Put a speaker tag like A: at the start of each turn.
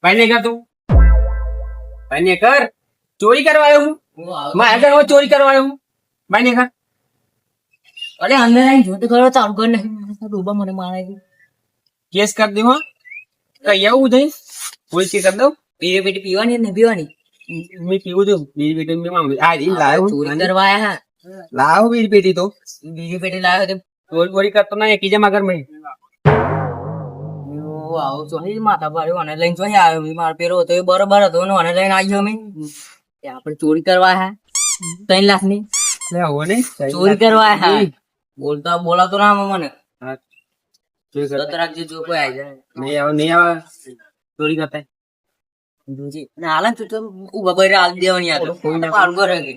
A: ભાઈ ને કર તું ભાઈ ને કર ચોરી કરવા આવ્યો હું મારા ઘરમાં ચોરી કરવા આવ્યો હું ભાઈ ને કર
B: અરે અંદર આવીને જોતો કરો ચાલુ કર ને ડૂબા મને મારે
A: કેસ કરી દઉં હા કઈ આવું જઈ પોલીસ કેસ કરી દઉં
B: બીજી પેટી પીવાની ને પીવાની
A: મેં પીવું છું બીજી પેટી લાવ્યો
B: ચોરી કરવા આયા
A: લાવો બીજી પેટી તો
B: બીજી પેટી લાવ્યો તે
A: ચોરી કરતો ના એક જમા ઘર માં
B: આવો છો માથા ભારે અને લઈને જોઈ આવ્યો મારો પેરો હતો એ બરોબર હતો ને અને લઈને આવ્યો અમે આપણે ચોરી કરવા આયા 3 લાખ ની ચોરી કરવા આયા બોલાતો ના મને રાખજે જો કોઈ આવી જાય
A: નહીં આવે ચોરી કરતા
B: જોજી ના હાલ તું ઉભા કરી હાલ દેવાની યાર કોઈ ના પાર કરે કે